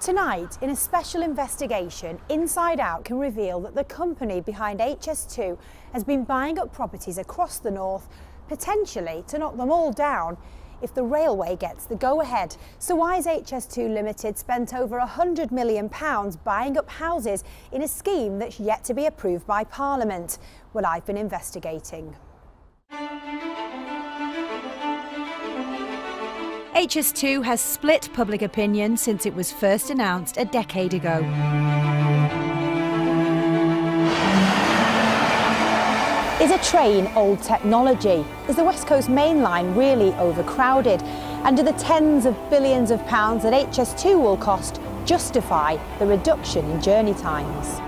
Tonight, in a special investigation, Inside Out can reveal that the company behind HS2 has been buying up properties across the north, potentially to knock them all down if the railway gets the go-ahead. So why has HS2 Ltd spent over £100 million buying up houses in a scheme that's yet to be approved by Parliament? Well, I've been investigating. HS2 has split public opinion since it was first announced a decade ago. Is a train old technology? Is the West Coast Main Line really overcrowded? And do the tens of billions of pounds that HS2 will cost justify the reduction in journey times?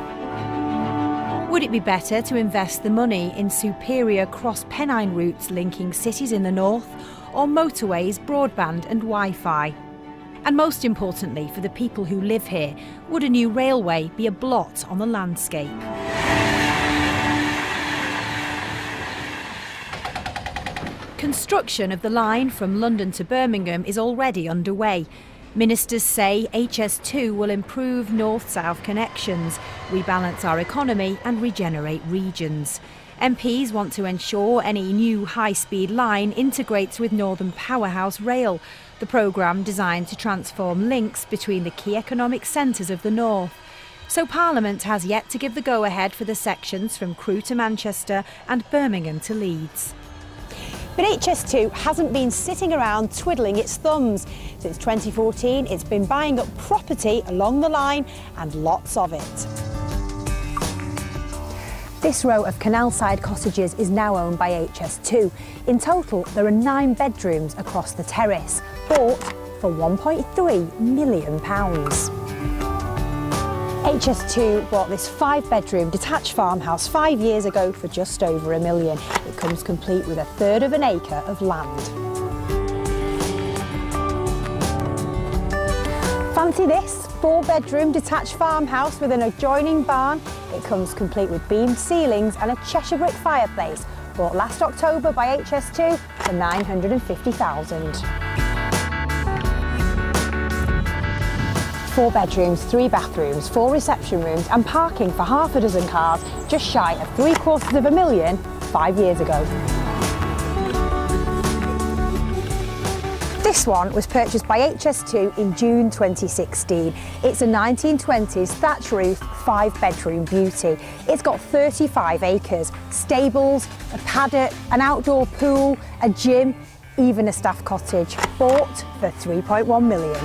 Would it be better to invest the money in superior cross-Pennine routes linking cities in the north, or motorways, broadband and Wi-Fi? And most importantly, for the people who live here, would a new railway be a blot on the landscape? Construction of the line from London to Birmingham is already underway. Ministers say HS2 will improve north-south connections, rebalance our economy and regenerate regions. MPs want to ensure any new high-speed line integrates with Northern Powerhouse Rail, the programme designed to transform links between the key economic centres of the north. So Parliament has yet to give the go-ahead for the sections from Crewe to Manchester and Birmingham to Leeds. But HS2 hasn't been sitting around twiddling its thumbs. Since 2014, it's been buying up property along the line, and lots of it. This row of canal-side cottages is now owned by HS2. In total, there are 9 bedrooms across the terrace, bought for £1.3 million. HS2 bought this 5-bedroom detached farmhouse 5 years ago for just over £1 million. It comes complete with 1/3 of an acre of land. Fancy this 4-bedroom detached farmhouse with an adjoining barn. It comes complete with beamed ceilings and a Cheshire brick fireplace, bought last October by HS2 for £950,000. 4 bedrooms, 3 bathrooms, 4 reception rooms and parking for half a dozen cars, just shy of £750,000 5 years ago. This one was purchased by HS2 in June 2016. It's a 1920s thatch roof, 5-bedroom beauty. It's got 35 acres, stables, a paddock, an outdoor pool, a gym, even a staff cottage, bought for £3.1 million.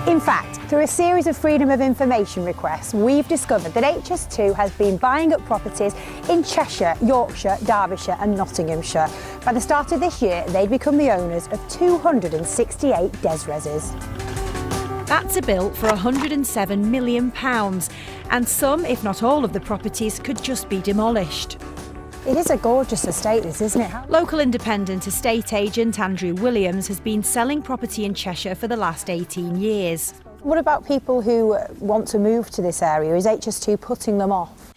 In fact, through a series of Freedom of Information requests, we've discovered that HS2 has been buying up properties in Cheshire, Yorkshire, Derbyshire and Nottinghamshire. By the start of this year, they'd become the owners of 268 des-reses. That's a bill for £107 million, and some, if not all of the properties could just be demolished. It is a gorgeous estate, this, isn't it? Local independent estate agent Andrew Williams has been selling property in Cheshire for the last 18 years. What about people who want to move to this area? Is HS2 putting them off?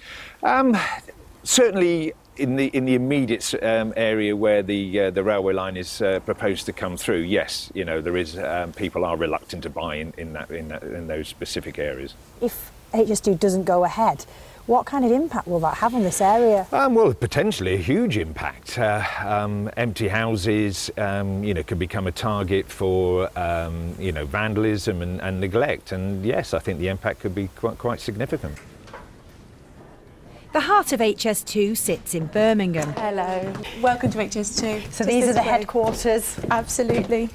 Certainly in the immediate area where the railway line is proposed to come through, yes, you know, there is people are reluctant to buy in those specific areas. If HS2 doesn't go ahead, what kind of impact will that have on this area? Well, potentially a huge impact. Empty houses, you know, could become a target for, you know, vandalism and neglect. And yes, I think the impact could be quite significant. The heart of HS2 sits in Birmingham. Hello, welcome to HS2. So these are the headquarters? Absolutely.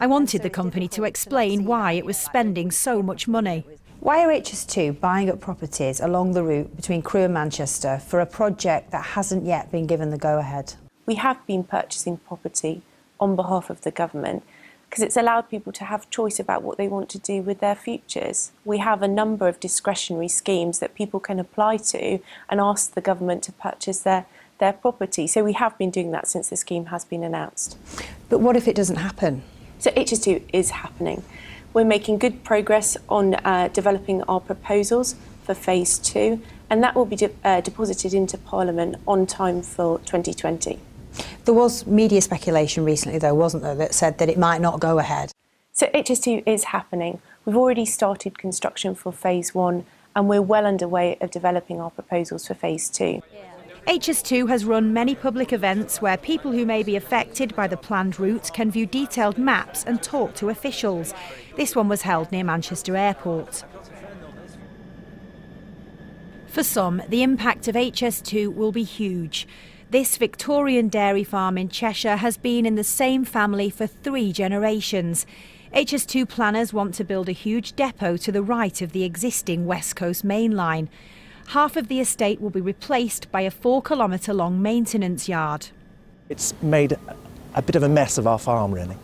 I wanted the company to explain why it was spending so much money. Why are HS2 buying up properties along the route between Crewe and Manchester for a project that hasn't yet been given the go-ahead? We have been purchasing property on behalf of the government because it's allowed people to have choice about what they want to do with their futures. We have a number of discretionary schemes that people can apply to and ask the government to purchase their property. So we have been doing that since the scheme has been announced. But what if it doesn't happen? So HS2 is happening. We're making good progress on developing our proposals for phase 2, and that will be deposited into Parliament on time for 2020. There was media speculation recently, though, wasn't there, that said that it might not go ahead? So HS2 is happening. We've already started construction for phase 1 and we're well underway of developing our proposals for phase 2. HS2 has run many public events where people who may be affected by the planned route can view detailed maps and talk to officials. This one was held near Manchester Airport. For some, the impact of HS2 will be huge. This Victorian dairy farm in Cheshire has been in the same family for 3 generations. HS2 planners want to build a huge depot to the right of the existing West Coast main line. Half of the estate will be replaced by a 4-kilometre long maintenance yard. It's made a bit of a mess of our farm, really.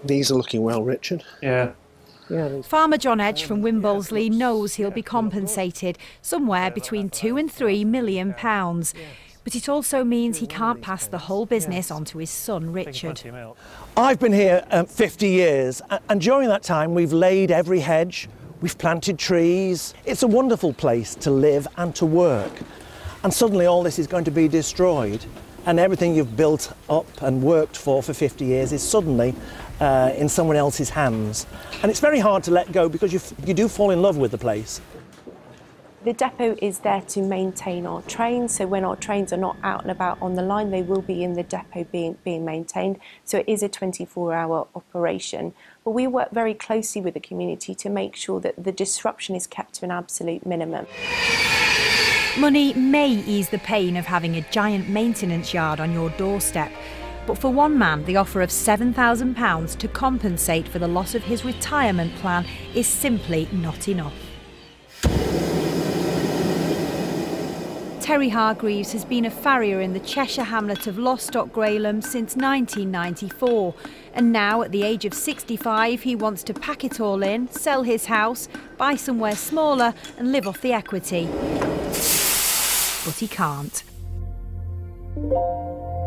These are looking well, Richard. Yeah. Farmer John Edge from Wimbolsley knows he'll be compensated somewhere between £2 and £3 million. But it also means he can't pass the whole business on to his son, Richard. I've been here 50 years, and during that time we've laid every hedge, we've planted trees. It's a wonderful place to live and to work. And suddenly all this is going to be destroyed, and everything you've built up and worked for 50 years is suddenly in someone else's hands. And it's very hard to let go because you do fall in love with the place. The depot is there to maintain our trains, so when our trains are not out and about on the line, they will be in the depot being maintained. So it is a 24-hour operation. But we work very closely with the community to make sure that the disruption is kept to an absolute minimum. Money may ease the pain of having a giant maintenance yard on your doorstep. But for one man, the offer of £7,000 to compensate for the loss of his retirement plan is simply not enough. Terry Hargreaves has been a farrier in the Cheshire hamlet of Lostock Graelum since 1994, and now at the age of 65 he wants to pack it all in, sell his house, buy somewhere smaller and live off the equity. But he can't.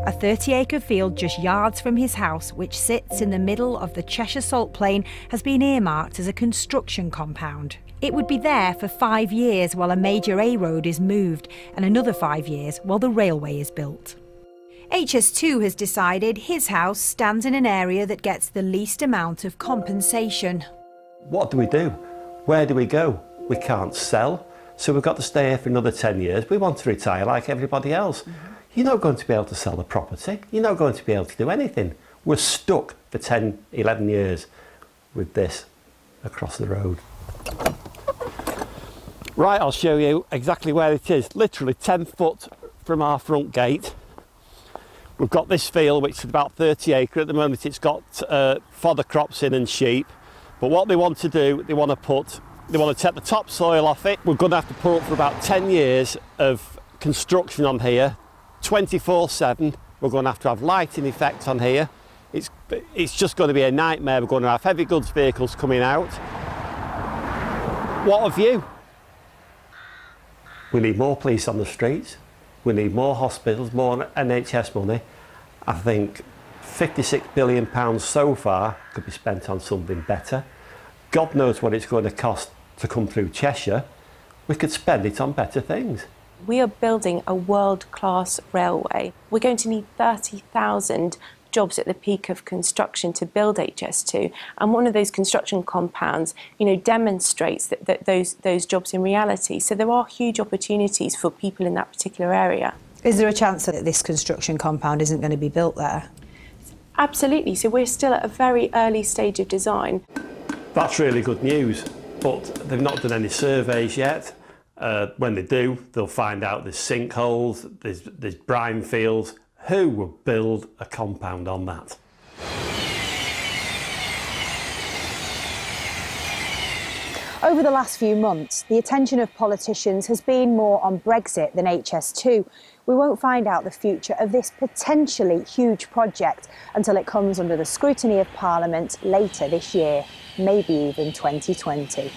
A 30-acre field just yards from his house, which sits in the middle of the Cheshire Salt Plain, has been earmarked as a construction compound. It would be there for 5 years while a major A road is moved, and another 5 years while the railway is built. HS2 has decided his house stands in an area that gets the least amount of compensation. What do we do? Where do we go? We can't sell, so we've got to stay here for another 10 years. We want to retire like everybody else. You're not going to be able to sell the property. You're not going to be able to do anything. We're stuck for 10, 11 years with this across the road. Right, I'll show you exactly where it is. Literally 10 foot from our front gate. We've got this field, which is about 30 acre. At the moment, it's got fodder crops in and sheep. But what they want to do, they want to take the topsoil off it. We're going to have to put up for about 10 years of construction on here, 24/7. We're going to have lighting effect on here. It's just going to be a nightmare. We're going to have heavy goods vehicles coming out. What a view! We need more police on the streets. We need more hospitals, more NHS money. I think £56 billion so far could be spent on something better. God knows what it's going to cost to come through Cheshire. We could spend it on better things. We are building a world-class railway. We're going to need 30,000 jobs at the peak of construction to build HS2, and one of those construction compounds, demonstrates that those jobs in reality. So there are huge opportunities for people in that particular area. Is there a chance that this construction compound isn't going to be built there? Absolutely. So we're still at a very early stage of design. That's really good news, but they've not done any surveys yet. When they do, they'll find out there's sinkholes, there's brine fields. Who would build a compound on that? Over the last few months, the attention of politicians has been more on Brexit than HS2. We won't find out the future of this potentially huge project until it comes under the scrutiny of Parliament later this year, maybe even 2020.